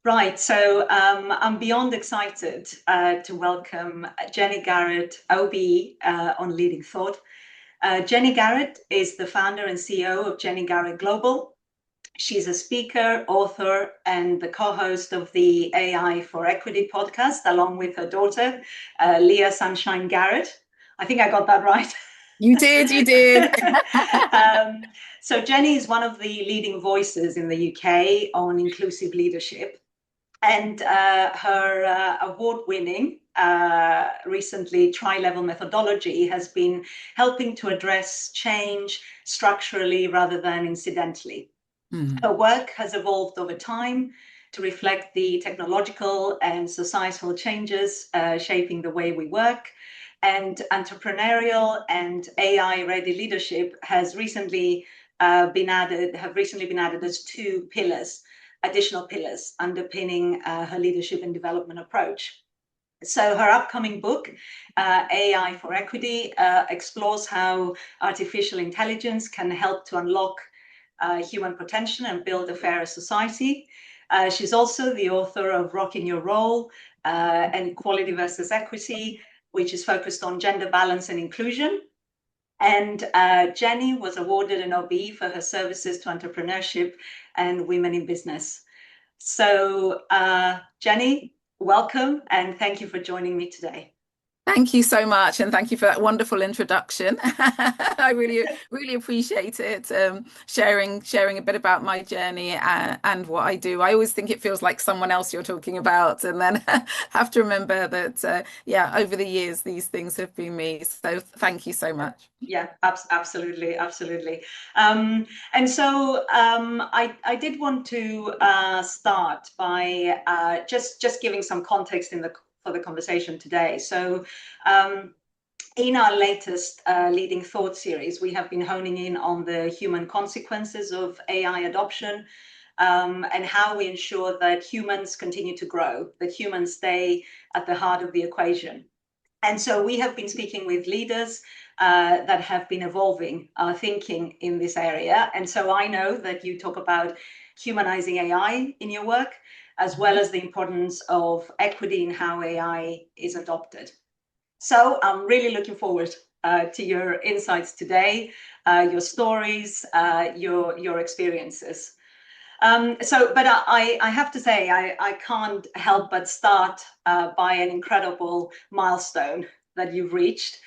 Right, so I'm beyond excited to welcome Jenny Garrett, OBE, on Leading Thought. Jenny Garrett is the founder and CEO of Jenny Garrett Global. She's a speaker, author, and the co-host of the AI for Equity podcast, along with her daughter, Leah Sunshine Garrett. I think I got that right. You did, you did. um, so Jenny is one of the leading voices in the UK on inclusive leadership. And her award-winning, recently tri-level methodology has been helping to address change structurally rather than incidentally. Mm. Her work has evolved over time to reflect the technological and societal changes shaping the way we work. And entrepreneurial and AI-ready leadership has recently have recently been added as two pillars, additional pillars underpinning her leadership and development approach. So her upcoming book, AI for Equity, explores how artificial intelligence can help to unlock human potential and build a fairer society. She's also the author of Rocking Your Role and Equality versus Equity, which is focused on gender balance and inclusion. And Jenny was awarded an OBE for her services to entrepreneurship and women in business. So, Jenny, welcome and thank you for joining me today. Thank you so much, and thank you for that wonderful introduction. I really appreciate it. Sharing a bit about my journey and what I do. I always think it feels like someone else you're talking about, and then have to remember that, yeah, over the years these things have been me. So thank you so much. Yeah, absolutely, absolutely. And so I did want to start by just giving some context for the conversation today. So in our latest Leading Thought series, we have been honing in on the human consequences of AI adoption, and how we ensure that humans continue to grow, that humans stay at the heart of the equation. And so we have been speaking with leaders that have been evolving our thinking in this area. And so I know that you talk about humanizing AI in your work, as well as the importance of equity in how AI is adopted. So I'm really looking forward to your insights today, your stories, your experiences. But I have to say, I can't help but start by an incredible milestone that you've reached,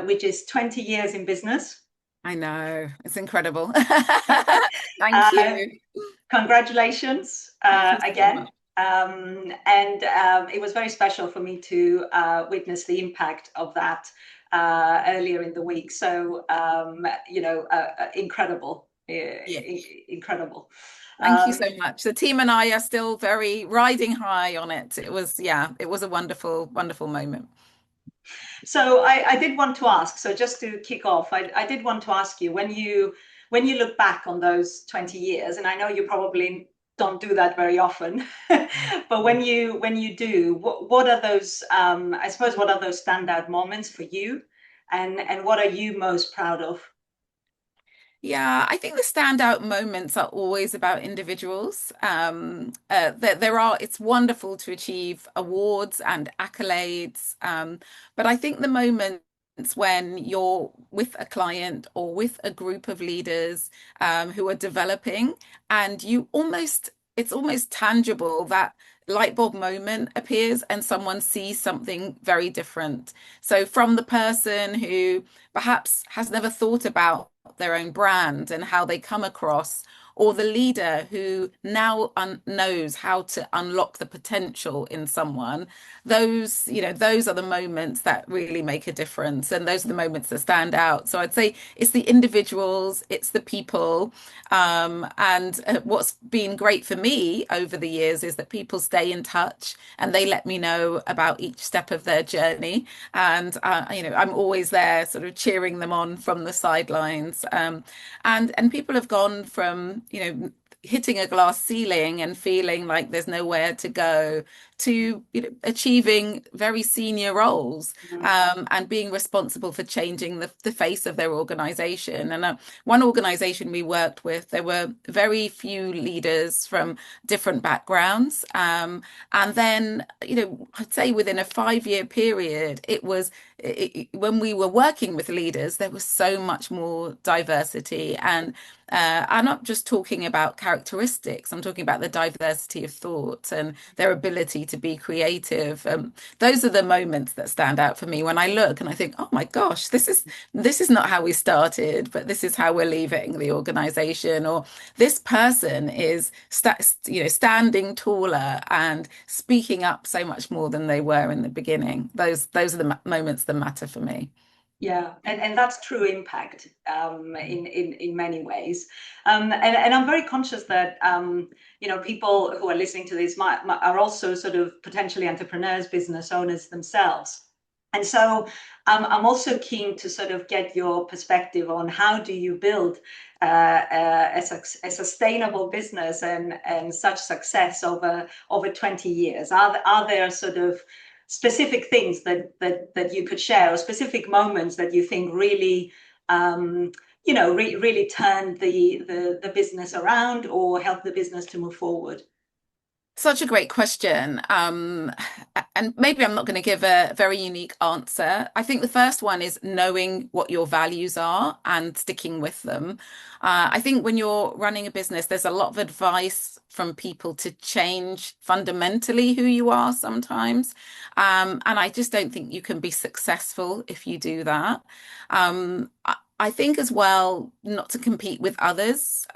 which is 20 years in business. I know, it's incredible. Thank Uh, you. Congratulations Thank you so again. much. And it was very special for me to witness the impact of that earlier in the week. So, incredible, Yeah. incredible. Thank you so Um, much. The team and I are still very riding high on it. It was, yeah, it was a wonderful moment. So I did want to ask, so just to kick off, I did want to ask you when you look back on those 20 years, and I know you probably don't do that very often, but when you do, what are those I suppose what are those standout moments for you, and what are you most proud of? Yeah, I think the standout moments are always about individuals. It's wonderful to achieve awards and accolades. But I think the moments when you're with a client or with a group of leaders who are developing, and it's almost tangible that light bulb moment appears and someone sees something very different. So from the person who perhaps has never thought about their own brand and how they come across, or the leader who now knows how to unlock the potential in someone, those are the moments that really make a difference. And those are the moments that stand out. So I'd say it's the individuals, it's the people. And what's been great for me over the years is that people stay stay in touch, and they let me know about each step of their journey. And I'm always there, sort of cheering them on from the sidelines. And people have gone from, hitting a glass ceiling and feeling like there's nowhere to go to, achieving very senior roles, and being responsible for changing the face of their organization. And one organization we worked with, there were very few leaders from different backgrounds. And then, I'd say within a 5-year period, when we were working with leaders, there was so much more diversity. And I'm not just talking about characteristics, I'm talking about the diversity of thought and their ability to be creative. Those are the moments that stand out for me when I look and I think, oh my gosh, this is not how we started, but this is how we're leaving the organization. Or this person is standing taller and speaking up so much more than they were in the beginning. Those are the moments that matter for me. Yeah, and that's true impact, in many ways. And I'm very conscious that people who are listening to this are also sort of potentially entrepreneurs, business owners themselves. And so I'm also keen to sort of get your perspective on how do you build a sustainable business and such success over 20 years? Are there sort of specific things that you could share, or specific moments that you think really really turned the business around or helped the business to move forward? Such a great question. And maybe I'm not going to give a very unique answer. I think the first one is knowing what your values are and sticking with them. I think when you're running a business, there's a lot of advice from people to change fundamentally who you are sometimes. And I just don't think you can be successful if you do that. I think as well, not to compete with others.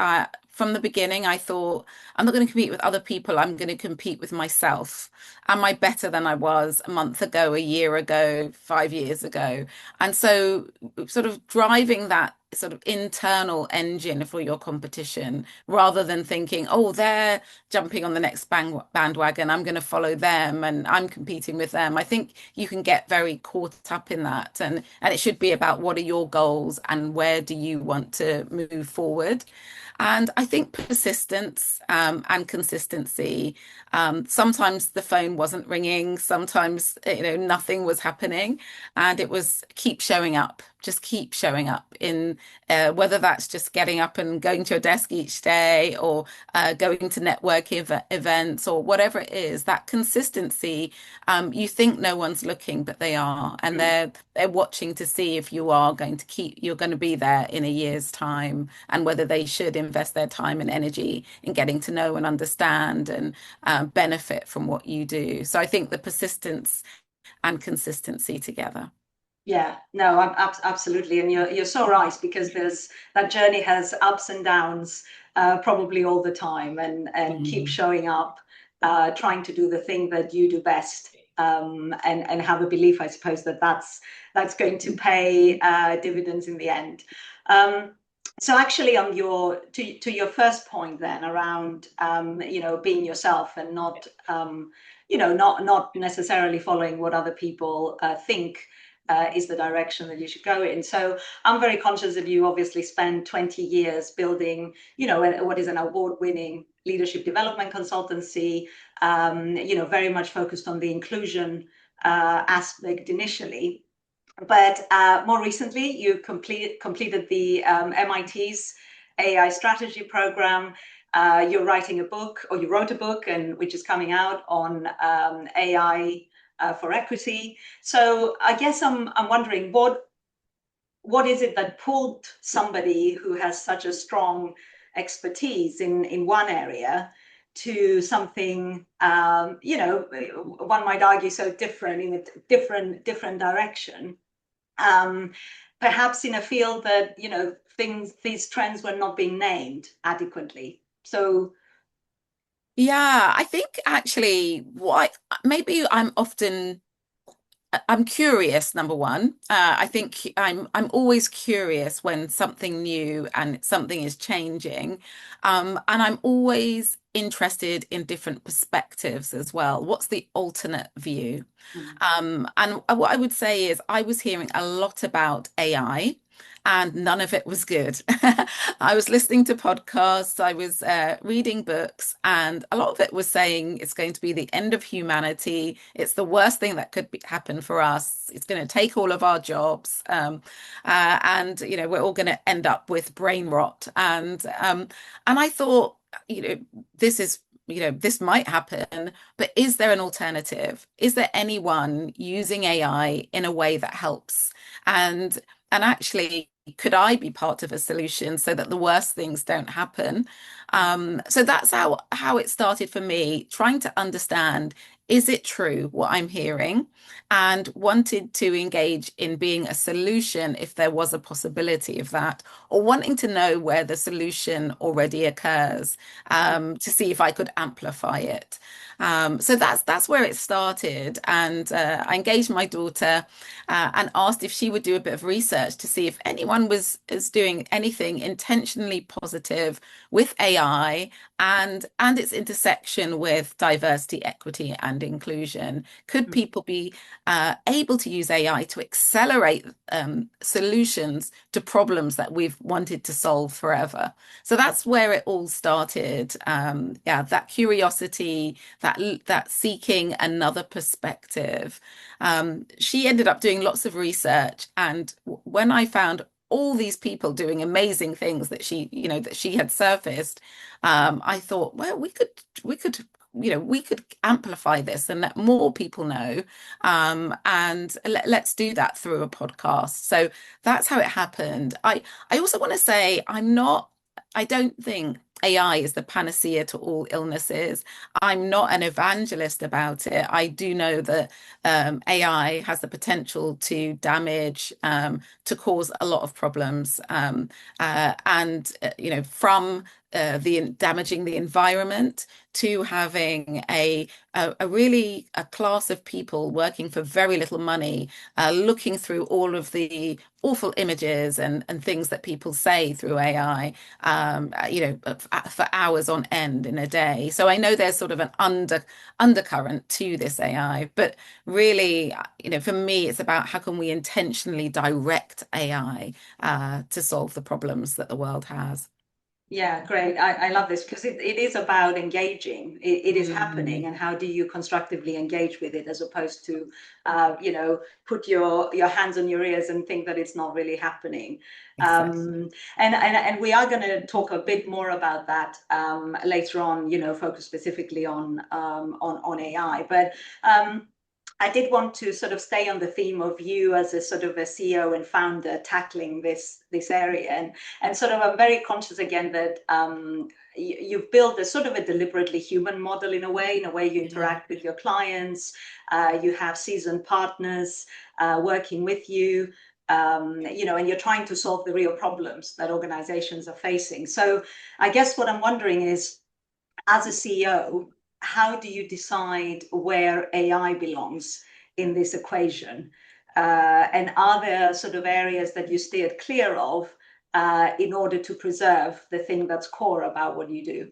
From the beginning, I thought, I'm not going to compete with other people. I'm going to compete with myself. Am I better than I was a month ago, a year ago, 5 years ago? And so, sort of driving that sort of internal engine for your competition, rather than thinking, oh, they're jumping on the next bandwagon, I'm going to follow them and I'm competing with them. I think you can get very caught up in that. And it should be about what are your goals and where do you want to move forward. And I think persistence, and consistency. Sometimes the phone wasn't ringing, sometimes nothing was happening, and it was keep showing up. Just keep showing up in whether that's just getting up and going to a desk each day, or going to networking events, or whatever it is. That consistency, you think no one's looking, but they are, and they're watching to see if you're going to be there in a year's time, and whether they should invest their time and energy in getting to know and understand and benefit from what you do. So I think the persistence and consistency together. Yeah, no, absolutely, and you're so right, because that journey has ups and downs, probably all the time, and keep Mm. showing up, trying to do the thing that you do best, and have a belief, I suppose, that that's going to pay dividends in the end. So actually, on to your first point then around being yourself and not not necessarily following what other people think is the direction that you should go in. So I'm very conscious that you obviously spend 20 years building, what is an award-winning leadership development consultancy, very much focused on the inclusion aspect initially. But more recently, you completed the MIT's AI strategy program. You're writing a book, or you wrote a book, and which is coming out on AI for equity. So I guess I'm wondering what is it that pulled somebody who has such a strong expertise in one area to something one might argue so different, in a different direction, perhaps in a field that these trends were not being named adequately. So Yeah, I think actually what maybe I'm often I'm curious, number one. I think I'm always curious when something new and something is changing. And I'm always interested in different perspectives as well. What's the alternate view? Mm. And what I would say is I was hearing a lot about AI. And none of it was good. I was listening to podcasts, I was reading books, and a lot of it was saying it's going to be the end of humanity. It's the worst thing that could happen for us. It's going to take all of our jobs, and we're all going to end up with brain rot. And I thought, this is this might happen, but is there an alternative? Is there anyone using AI in a way that helps? And actually, could I be part of a solution so that the worst things don't happen? So that's how it started for me, trying to understand, is it true what I'm hearing? And wanted to engage in being a solution if there was a possibility of that, or wanting to know where the solution already occurs, to see if I could amplify it. So that's where it started. And I engaged my daughter and asked if she would do a bit of research to see if anyone is doing anything intentionally positive with AI and its intersection with diversity, equity, and inclusion. Could people be able to use AI to accelerate solutions to problems that we've wanted to solve forever? So that's where it all started. Yeah, that curiosity, that seeking another perspective. She ended up doing lots of research, and when I found all these people doing amazing things that she had surfaced, I thought, well, we could amplify this and let more people know, and let's do that through a podcast. So that's how it happened. I also want to say I don't think AI is the panacea to all illnesses. I'm not an evangelist about it. I do know that AI has the potential to damage, to cause a lot of problems, and from the damaging the environment to having a class of people working for very little money, looking through all of the awful images and things that people say through AI, for hours on end in a day. So I know there's sort of an undercurrent to this AI, but really, for me, it's about how can we intentionally direct AI to solve the problems that the world has. Yeah, great. I love this because it is about engaging. It is happening, Mm, and how do you constructively engage with it as opposed to, put your hands on your ears and think that it's not really happening. exactly. And we are going to talk a bit more about that later on. Focus specifically on AI, but. I did want to sort of stay on the theme of you as a sort of a CEO and founder tackling this area, and sort of I'm very conscious again that you've built a sort of a deliberately human model in a way you Yeah. interact with your clients, you have seasoned partners working with you, and you're trying to solve the real problems that organizations are facing. So I guess what I'm wondering is, as a CEO, how do you decide where AI belongs in this equation? And are there sort of areas that you steered clear of in order to preserve the thing that's core about what you do?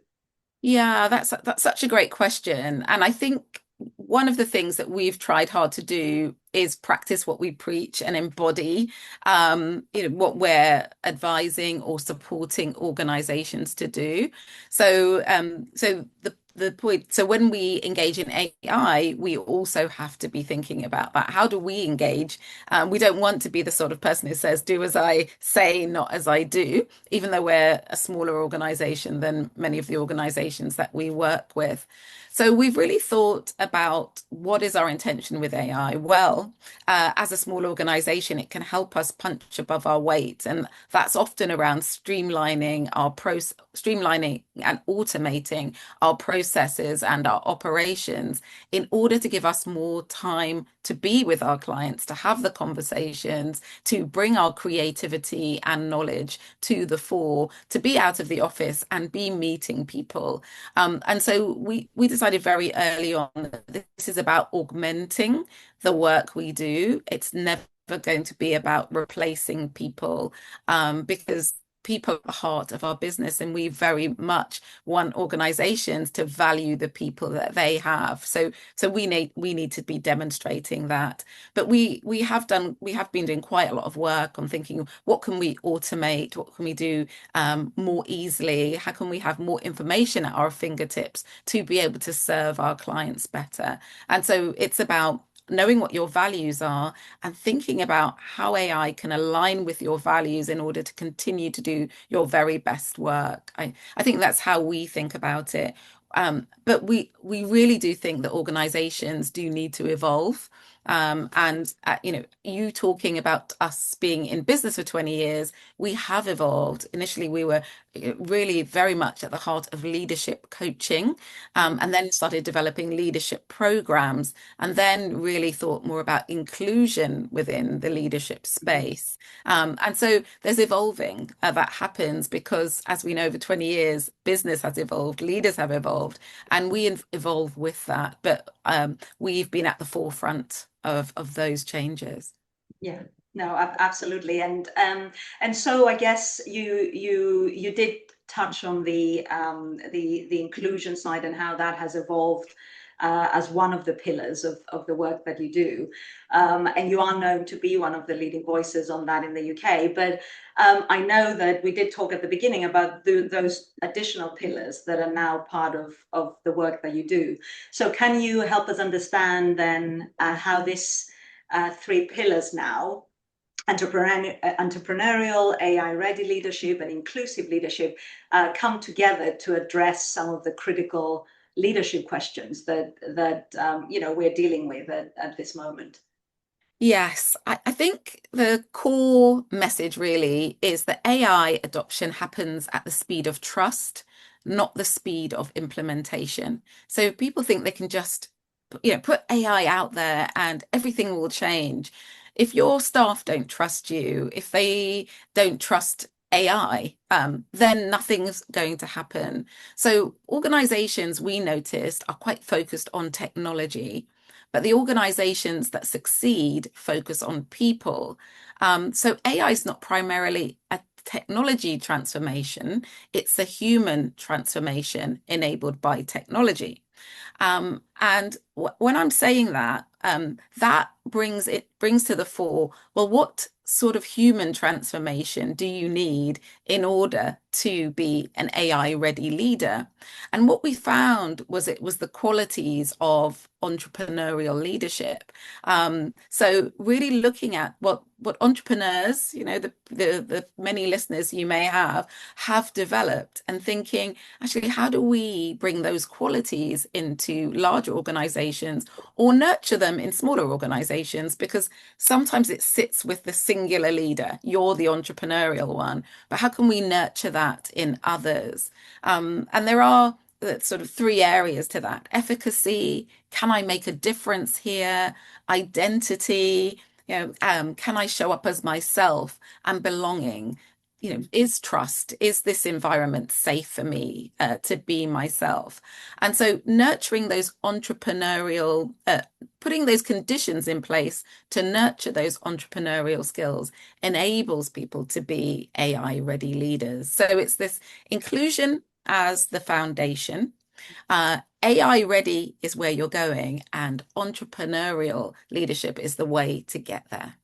Yeah, that's such a great question. And I think one of the things that we've tried hard to do is practice what we preach and embody, what we're advising or supporting organizations to do. So the point, so when we engage in AI, we also have to be thinking about that. How do we engage? We don't want to be the sort of person who says, do as I say, not as I do, even though we're a smaller organization than many of the organizations that we work with. So we've really thought about what is our intention with AI. Well, as a small organization, it can help us punch above our weight. And that's often around streamlining and automating our processes processes and our operations in order to give us more time to be with our clients, to have the conversations, to bring our creativity and knowledge to the fore, to be out of the office and be meeting people. And so we decided very early on that this is about augmenting the work we do. It's never going to be about replacing people, because people are the heart of our business, and we very much want organizations to value the people that they have. So we need to be demonstrating that. But we have been doing quite a lot of work on thinking, what can we automate? What can we do more easily? How can we have more information at our fingertips to be able to serve our clients better? And so it's about knowing what your values are and thinking about how AI can align with your values in order to continue to do your very best work. I think that's how we think about it. But we really do think that organizations do need to evolve. And you talking about us being in business for 20 years, we have evolved. Initially, we were really very much at the heart of leadership coaching, and then started developing leadership programs, and then really thought more about inclusion within the leadership space. And so there's evolving that happens because, as we know, over 20 years, business has evolved, leaders have evolved, and we evolve with that. But we've been at the forefront of those changes. Yeah, no, absolutely. And so I guess you did touch on the inclusion side and how that has evolved as one of the pillars of the work that you do. And you are known to be one of the leading voices on that in the UK. But I know that we did talk at the beginning about those additional pillars that are now part of the work that you do. So can you help us understand then how this three pillars now, entrepreneurial, AI-ready leadership, and inclusive leadership, come together to address some of the critical leadership questions that we're dealing with at this moment? Yes, I think the core message really is that AI adoption happens at the speed of trust, not the speed of implementation. So people think they can just, put AI out there and everything will change. If your staff don't trust you, if they don't trust AI, then nothing's going to happen. So organizations, we noticed, are quite focused on technology, but the organizations that succeed focus on people. So AI is not primarily a technology transformation, it's a human transformation enabled by technology. And when I'm saying that, that brings to the fore, well, what sort of human transformation do you need in order to be an AI-ready leader? And what we found was it was the qualities of entrepreneurial leadership. So really looking at what entrepreneurs, the many listeners you may have developed, and thinking, actually, how do we bring those qualities into larger organizations or nurture them in smaller organizations? Because sometimes it sits with the singular leader. You're the entrepreneurial one, but how can we nurture that in others? And there are sort of three areas to that: efficacy, can I make a difference here? Identity, can I show up as myself? And belonging, is trust, is this environment safe for me to be myself? And so nurturing those entrepreneurial, putting those conditions in place to nurture those entrepreneurial skills enables people to be AI-ready leaders. So it's this inclusion as the foundation. AI ready is where you're going, and entrepreneurial leadership is the way to get there.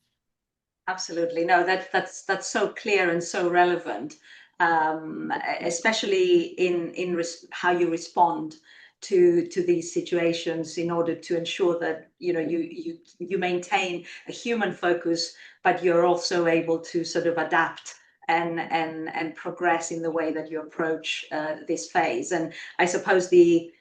Absolutely. No, that's so clear and so relevant, especially in how you respond to these situations in order to ensure that you maintain a human focus, but you're also able to sort of adapt and progress in the way that you approach this phase. And I suppose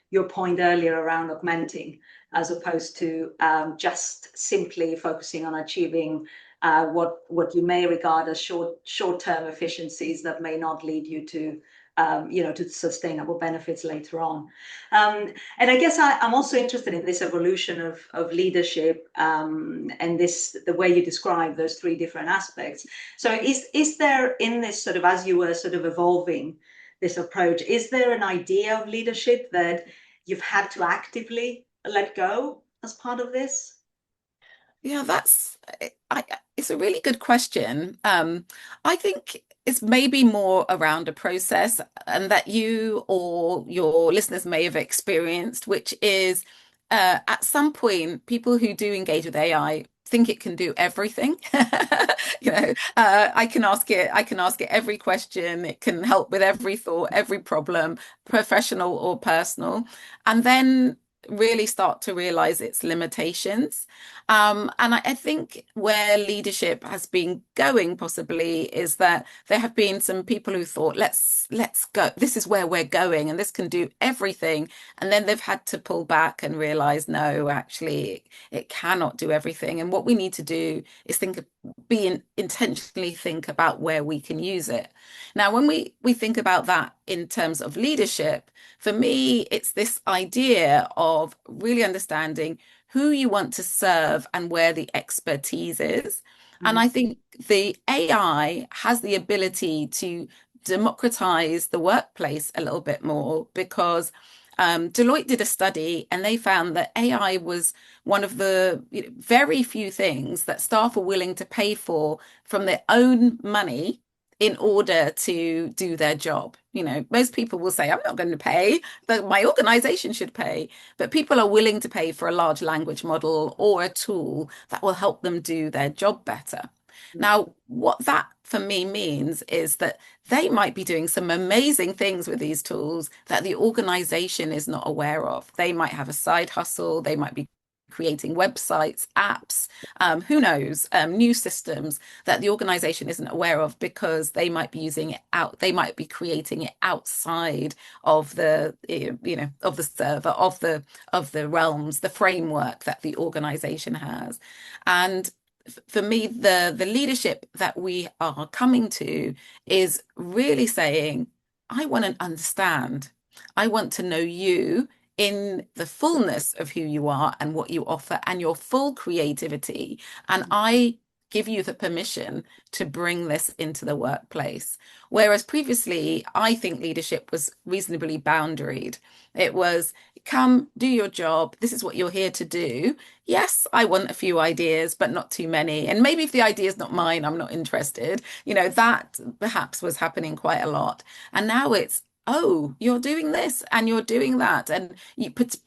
your point earlier around augmenting, as opposed to just simply focusing on achieving what you may regard as short-term efficiencies that may not lead you to to sustainable benefits later on. And I guess I'm also interested in this evolution of leadership, and the way you describe those three different aspects. So is there, in this sort of, as you were sort of evolving this approach, is there an idea of leadership that you've had to actively let go as part of this? Yeah, it's a really good question. I think it's maybe more around a process and that you or your listeners may have experienced, which is at some point, people who do engage with AI think it can do everything. I can ask it every question. It can help with every thought, every problem, professional or personal, and then really start to realize its limitations. And I think where leadership has been going possibly is that there have been some people who thought, let's go. This is where we're going, and this can do everything. And then they've had to pull back and realize, no, actually, it cannot do everything. And what we need to do is intentionally think about where we can use it. Now, when we think about that in terms of leadership, for me, it's this idea of really understanding who you want to serve and where the expertise is. And I think the AI has the ability to democratize the workplace a little bit more because Deloitte did a study and they found that AI was one of the very few things that staff are willing to pay for from their own money in order to do their job. Most people will say, I'm not going to pay, but my organization should pay. But people are willing to pay for a large language model or a tool that will help them do their job better. Now, what that for me means is that they might be doing some amazing things with these tools that the organization is not aware of. They might have a side hustle, they might be creating websites, apps, who knows, new systems that the organization isn't aware of because they might be using it out, they might be creating it outside of the, of the server, of the realms, the framework that the organization has. And for me, the leadership that we are coming to is really saying, I want to understand. I want to know you in the fullness of who you are and what you offer and your full creativity. And I give you the permission to bring this into the workplace. Whereas previously, I think leadership was reasonably boundaried. It was, come, do your job. This is what you're here to do. Yes, I want a few ideas, but not too many. And maybe if the idea is not mine, I'm not interested. That perhaps was happening quite a lot. And now it's, oh, you're doing this and you're doing that. And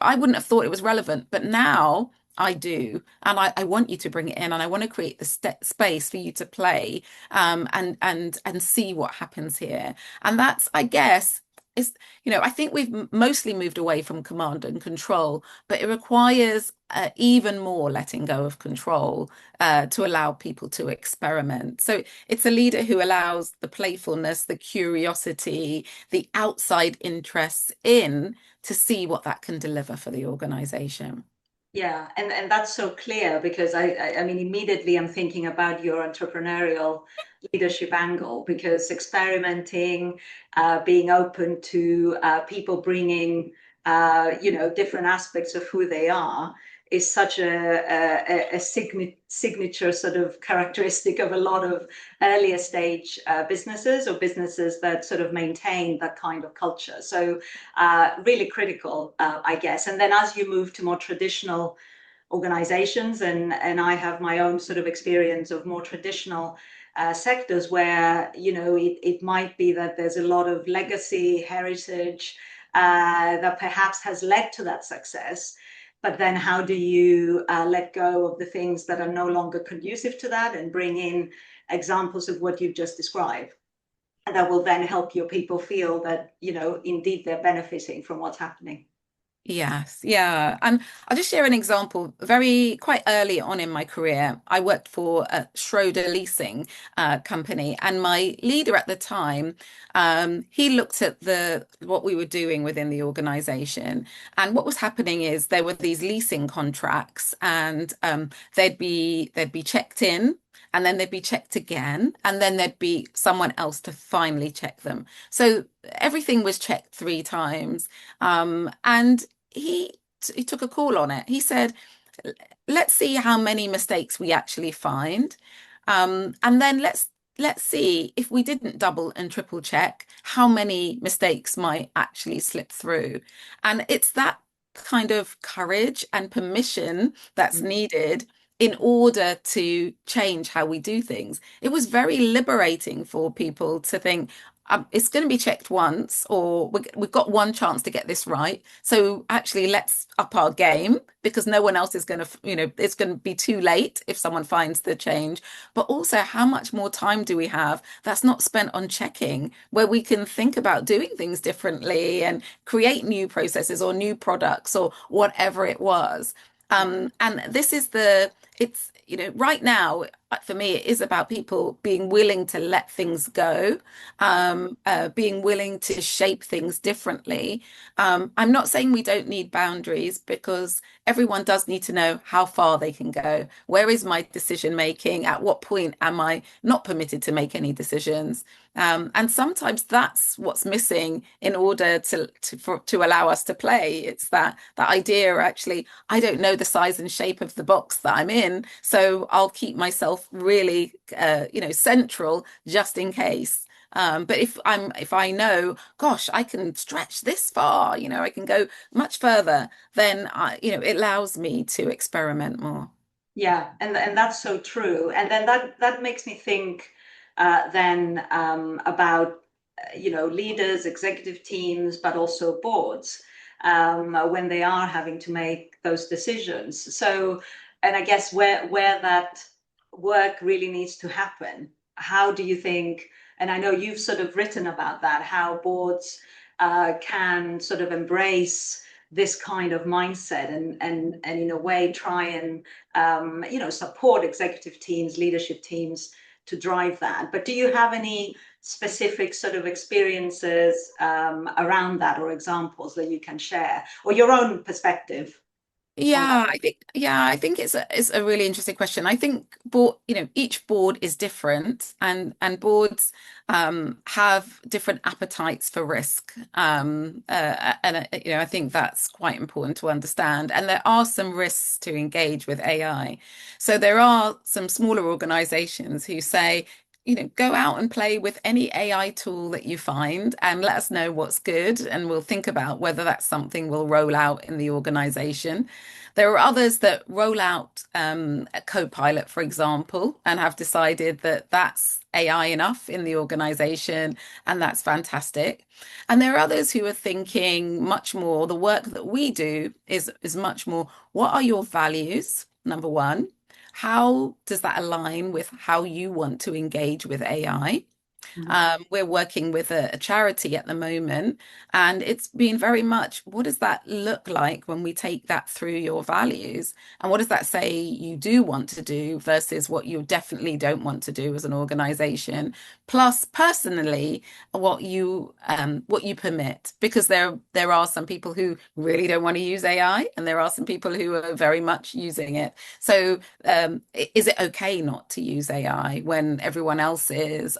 I wouldn't have thought it was relevant, but now I do. And I want you to bring it in and I want to create the space for you to play and see what happens here. And that's, I guess, I think we've mostly moved away from command and control, but it requires even more letting go of control to allow people to experiment. So it's a leader who allows the playfulness, the curiosity, the outside interests in to see what that can deliver for the organization. Yeah, and that's so clear because I mean, immediately I'm thinking about your entrepreneurial leadership angle because experimenting, being open to people bringing, different aspects of who they are is such a signature sort of characteristic of a lot of earlier stage businesses or businesses that sort of maintain that kind of culture. So really critical, I guess. And then as you move to more traditional organizations, and I have my own sort of experience of more traditional sectors where, it might be that there's a lot of legacy heritage that perhaps has led to that success. But then how do you let go of the things that are no longer conducive to that and bring in examples of what you've just described? And that will then help your people feel that, indeed they're benefiting from what's happening. Yes, yeah. And I'll just share an example. Quite early on in my career, I worked for a Schroeder leasing company, and my leader at the time, he looked at what we were doing within the organization, and what was happening is there were these leasing contracts, and they'd be checked in. and then they'd be checked again, and then there'd be someone else to finally check them. So everything was checked 3 times. And he took a call on it. He said, let's see how many mistakes we actually find. And then let's see if we didn't double and triple check how many mistakes might actually slip through. And it's that kind of courage and permission that's needed in order to change how we do things. It was very liberating for people to think, it's going to be checked once, or we've got one chance to get this right. So actually, let's up our game, because no one else is going to, it's going to be too late if someone finds the change. But also, how much more time do we have that's not spent on checking, where we can think about doing things differently and create new processes or new products or whatever it was. And this is it's, right now, for me, it is about people being willing to let things go, being willing to shape things differently. I'm not saying we don't need boundaries, because everyone does need to know how far they can go. Where is my decision making? At what point am I not permitted to make any decisions? And sometimes that's what's missing in order to allow us to play. It's that idea, actually, I don't know the size and shape of the box that I'm in, so I'll keep myself really, central just in case. But if I know, gosh, I can stretch this far, I can go much further, then it allows me to experiment more. Yeah, and that's so true. And then that makes me think then about leaders, executive teams, but also boards when they are having to make those decisions. So, and I guess where that work really needs to happen. How do you think? And I know you've sort of written about that, how boards can sort of embrace this kind of mindset and in a way try and support executive teams, leadership teams to drive that. But do you have any specific sort of experiences around that, or examples that you can share, or your own perspective on that? I think it's a really interesting question. I think each board is different, and boards have different appetites for risk. I think that's quite important to understand. And there are some risks to engage with AI. So there are some smaller organizations who say, go out and play with any AI tool that you find and let us know what's good, and we'll think about whether that's something we'll roll out in the organization. There are others that roll out a Copilot, for example, and have decided that that's AI enough in the organization, and that's fantastic. And there are others who are thinking much more, the work that we do is much more, what are your values? Number one. How does that align with how you want to engage with AI? We're working with a charity at the moment, and it's been very much, what does that look like when we take that through your values? And what does that say you do want to do versus what you definitely don't want to do as an organization? Plus, personally, what you permit, because there are some people who really don't want to use AI, and there are some people who are very much using it. So, is it okay not to use AI when everyone else is?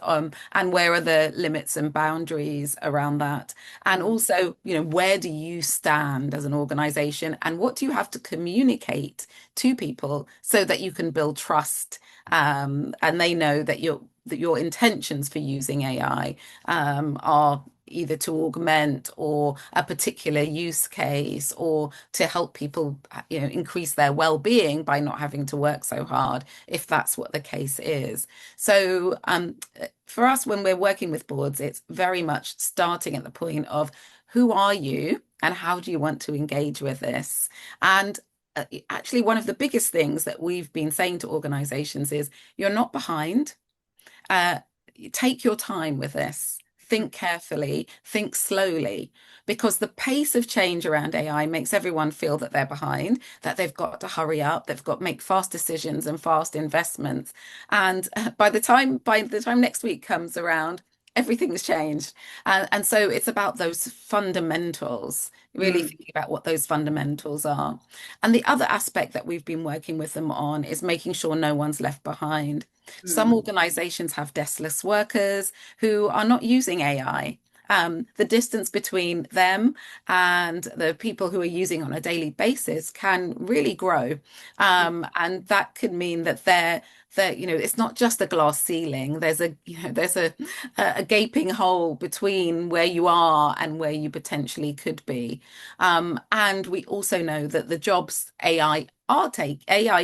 And where are the limits and boundaries around that? And also, where do you stand as an organization, and what do you have to communicate to people so that you can build trust, and they know that your intentions for using AI are either to augment or a particular use case, or to help people, increase their well-being by not having to work so hard, if that's what the case is. So for us, when we're working with boards, it's very much starting at the point of, who are you and how do you want to engage with this? And actually, one of the biggest things that we've been saying to organizations is, you're not behind. Take your time with this. Think carefully, think slowly, because the pace of change around AI makes everyone feel that they're behind, that they've got to hurry up, they've got to make fast decisions and fast investments. And by the time next week comes around, everything's changed. And so it's about those fundamentals, really thinking about what those fundamentals are. And the other aspect that we've been working with them on is making sure no one's left behind. Some Mm. organizations have deskless workers who are not using AI. The distance between them and the people who are using on a daily basis can really grow. And that could mean that it's not just a glass ceiling. There's a gaping hole between where you are and where you potentially could be. And we also know that the jobs AI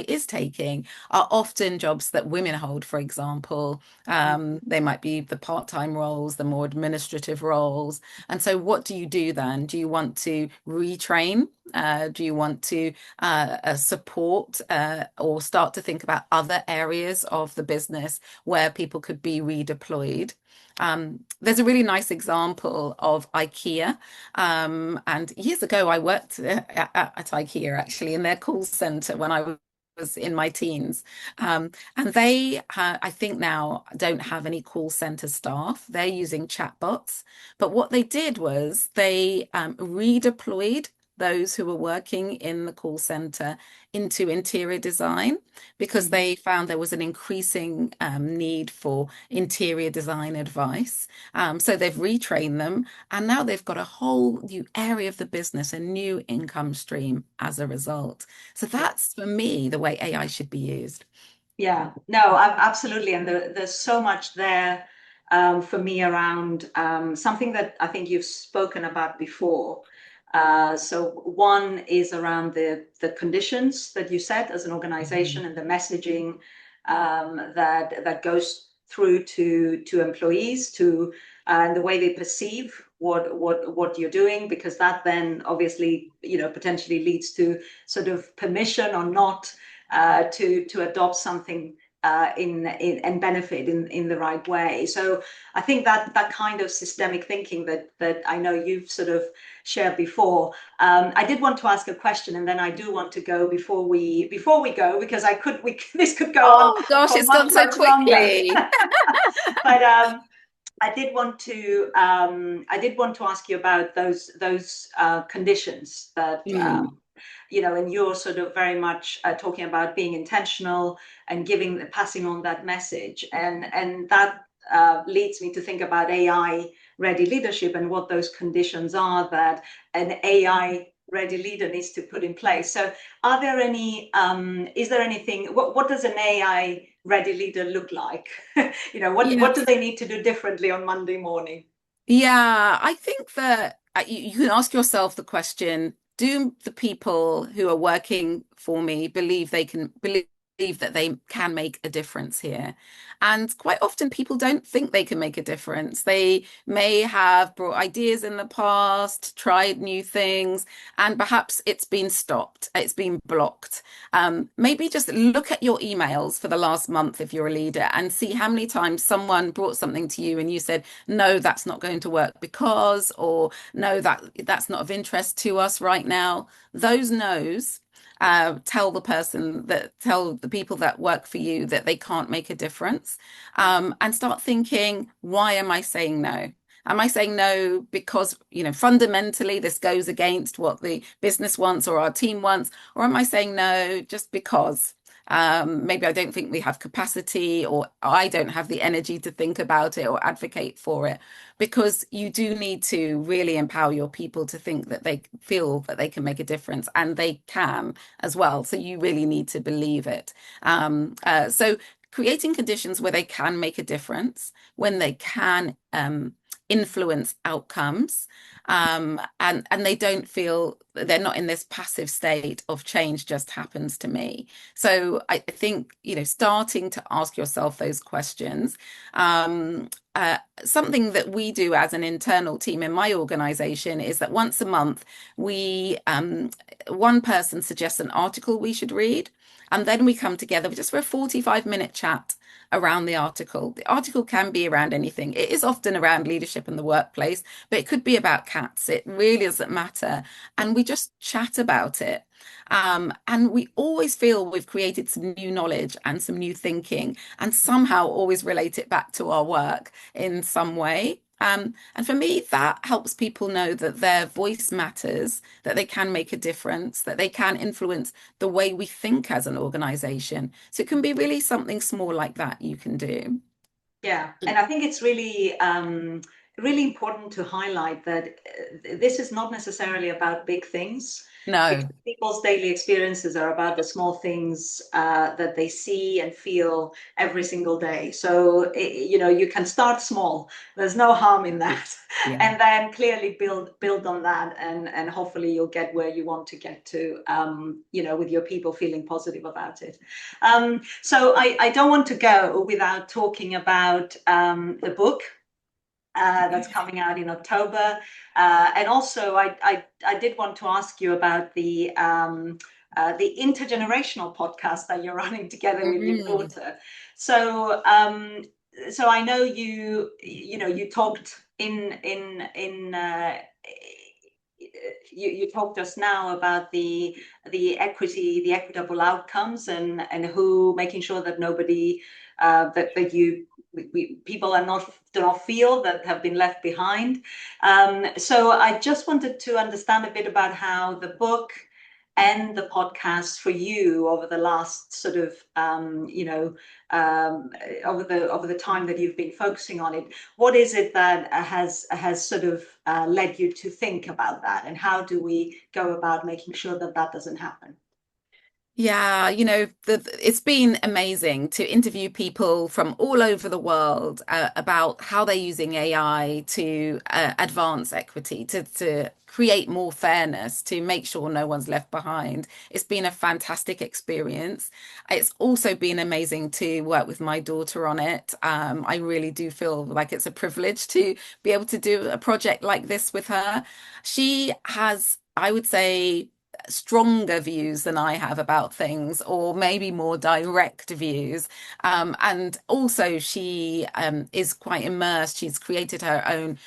is taking are often jobs that women hold, for example. They might be the part-time roles, the more administrative roles. And so what do you do then? Do you want to retrain? Do you want to support or start to think about other areas of the business where people could be redeployed? There's a really nice example of IKEA. And years ago, I worked at IKEA actually in their call center when I was in my teens. And they, I think now, don't have any call center staff. They're using chatbots. But what they did was they redeployed those who were working in the call center into interior design because they found there was an increasing need for interior design advice. So they've retrained them, and now they've got a whole new area of the business, a new income stream as a result. So that's for me the way AI should be used. Yeah, no, absolutely. And there's so much there for me around something that I think you've spoken about before. So one is around the conditions that you set as an organization and the messaging that goes through to employees to and the way they perceive what you're doing, because that then obviously potentially leads to sort of permission or not to adopt something and benefit in the right way. So I think that kind of systemic thinking that I know you've sort of shared before. I did want to ask a question, and then I do want to go before we go, because this could go on Oh gosh, for it's gone so much longer. quickly. But I did want to ask you about those conditions that Mm. and you're sort of very much talking about being intentional and passing on that message, and that leads me to think about AI ready leadership and what those conditions are that an AI ready leader needs to put in place. So are there any is there anything, what does an AI ready leader look like? What do Yes. they need to do differently on Monday morning? Yeah, I think that you can ask yourself the question, do the people who are working for me believe that they can make a difference here? And quite often people don't think they can make a difference. They may have brought ideas in the past, tried new things, and perhaps it's been stopped, it's been blocked. Maybe just look at your emails for the last month if you're a leader and see how many times someone brought something to you and you said, no, that's not going to work because, or no, that's not of interest to us right now. Those no's tell the people that work for you that they can't make a difference, and start thinking, why am I saying no? Am I saying no because, fundamentally this goes against what the business wants or our team wants? Or am I saying no just because? Maybe I don't think we have capacity, or I don't have the energy to think about it or advocate for it, because you do need to really empower your people to think that they feel that they can make a difference, and they can as well. So you really need to believe it. So creating conditions where they can make a difference, when they can influence outcomes, and they don't feel they're not in this passive state of change just happens to me. So I think, starting to ask yourself those questions. Something that we do as an internal team in my organization is that once a month, one person suggests an article we should read, and then we come together just for a 45-minute chat around the article. The article can be around anything. It is often around leadership in the workplace, but it could be about cats. It really doesn't matter. And we just chat about it. And we always feel we've created some new knowledge and some new thinking, and somehow always relate it back to our work in some way. And for me, that helps people know that their voice matters, that they can make a difference, that they can influence the way we think as an organization. So it can be really something small like that you can do. Yeah, and I think it's really, really important to highlight that this is not necessarily about big things, because No. people's daily experiences are about the small things that they see and feel every single day. So, you know, you can start small. There's no harm in that, Yeah. and then clearly build on that, and hopefully you'll get where you want to get to. You know, with your people feeling positive about it. So I don't want to go without talking about the book that's coming out in October. And also, I did want to ask you about the intergenerational podcast that you're running together with your Mm. daughter. So, so I know you know, you talked in you talked just now about the equity, the equitable outcomes, and who making sure that nobody that you people are not do not feel that have been left behind. So I just wanted to understand a bit about how the book and the podcast for you over the last sort of you know over the time that you've been focusing on it. What is it that has sort of led you to think about that, and how do we go about making sure that that doesn't happen? Yeah, it's been amazing to interview people from all over the world about how they're using AI to advance equity, to create more fairness, to make sure no one's left behind. It's been a fantastic experience. It's also been amazing to work with my daughter on it. I really do feel like it's a privilege to be able to do a project like this with her. She has, I would say, stronger views than I have about things, or maybe more direct views. And also, she is quite immersed. She's created her own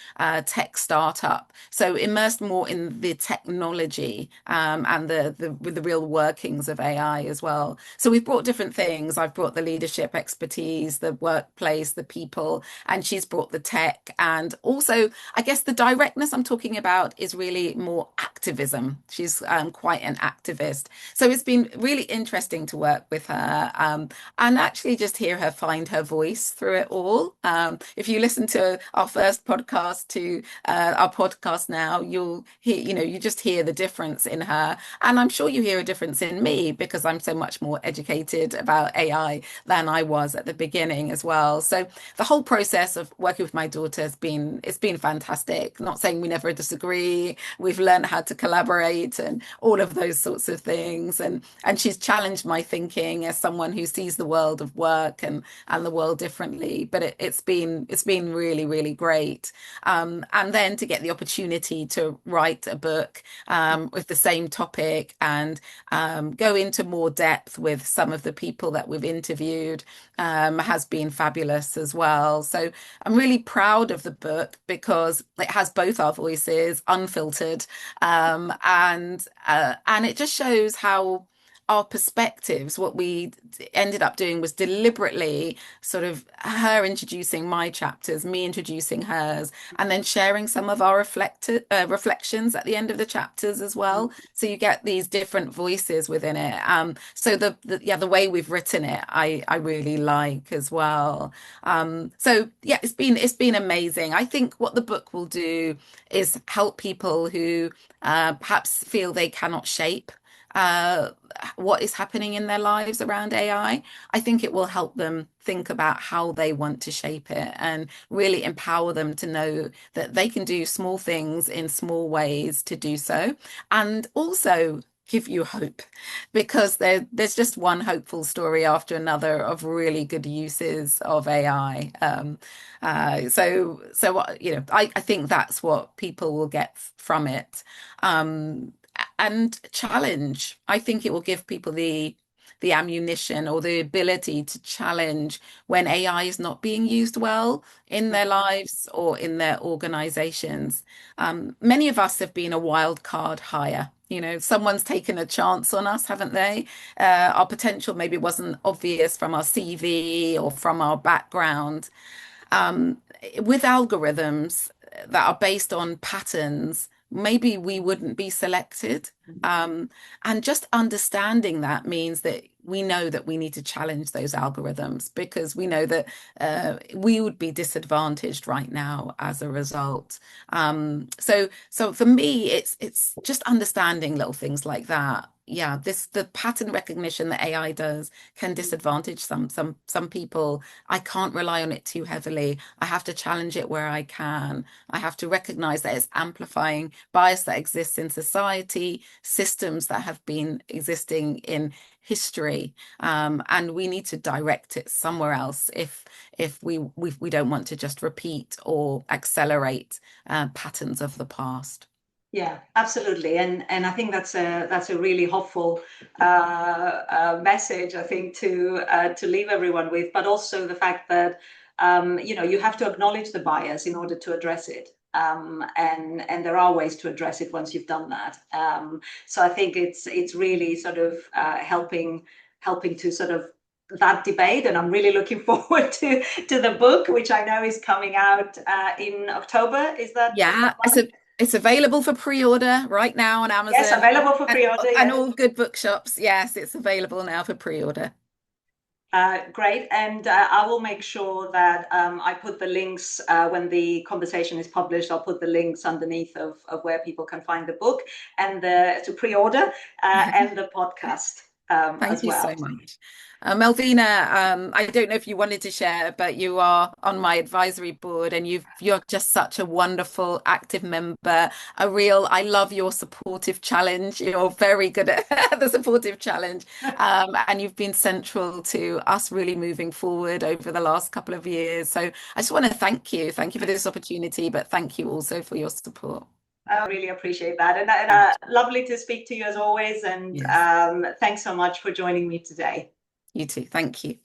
tech startup, so immersed more in the technology and the real workings of AI as well. So we've brought different things. I've brought the leadership expertise, the workplace, the people, and she's brought the tech. And also, I guess the directness I'm talking about is really more activism. She's quite an activist. So it's been really interesting to work with her and actually just hear her find her voice through it all. If you listen to our first podcast to our podcast now, you'll hear, you just hear the difference in her. And I'm sure you hear a difference in me because I'm so much more educated about AI than I was at the beginning as well. So the whole process of working with my daughter it's been fantastic. Not saying we never disagree. We've learned how to collaborate and all of those sorts of things. And she's challenged my thinking as someone who sees the world of work and the world differently. But it's been really, really great. And then to get the opportunity to write a book with the same topic and go into more depth with some of the people that we've interviewed has been fabulous as well. So I'm really proud of the book because it has both our voices unfiltered, and it just shows how our perspectives, what we ended up doing was deliberately sort of her introducing my chapters, me introducing hers, and then sharing some of our reflections at the end of the chapters as well. So you get these different voices within it. So the way we've written it, I really like as well. So yeah, it's been amazing. I think what the book will do is help people who perhaps feel they cannot shape uh, what is happening in their lives around AI. I think it will help them think about how they want to shape it and really empower them to know that they can do small things in small ways to do so. And also give you hope because there's just one hopeful story after another of really good uses of AI. I think that's what people will get from it. Um, and challenge. I think it will give people the ammunition or the ability to challenge when AI is not being used well in their lives or in their organizations. Many of us have been a wild card hire. Someone's taken a chance on us, haven't they? Our potential maybe wasn't obvious from our CV or from our background. with algorithms that are based on patterns, maybe we wouldn't be selected. And just understanding that means that we know that we need to challenge those algorithms, because we know that we would be disadvantaged right now as a result. So for me, it's just understanding little things like that. Yeah, the pattern recognition that AI does can disadvantage some people. I can't rely on it too heavily. I have to challenge it where I can. I have to recognize that it's amplifying bias that exists in society, systems that have been existing in history, and we need to direct it somewhere else if we don't want to just repeat or accelerate patterns of the past. Yeah, absolutely, and I think that's a really hopeful message, I think, to leave everyone with, but also the fact that you have to acknowledge the bias in order to address it, and there are ways to address it once you've done that. So I think it's really sort of helping to sort of that debate, and I'm really looking forward to the book, which I know is coming out in October. Is that Yeah, right? it's available for pre-order right now on Yes, Amazon available for pre-order. and Yes. all good bookshops. Yes, it's available now for pre-order. Great. And I will make sure that I put the links when the conversation is published. I'll put the links underneath of where people can find the book and to pre-order and the podcast Thank as you well. so much. Melvina, I don't know if you wanted to share, but you are on my advisory board, and you're just such a wonderful, active member. I love your supportive challenge. You're very good at the supportive challenge. And you've been central to us really moving forward over the last couple of years. So I just want to thank you. Thank you for this opportunity, but thank you also for your support. I really appreciate that. And lovely to speak to you as always. And Yes, thanks so much for joining me today. you too. Thank you.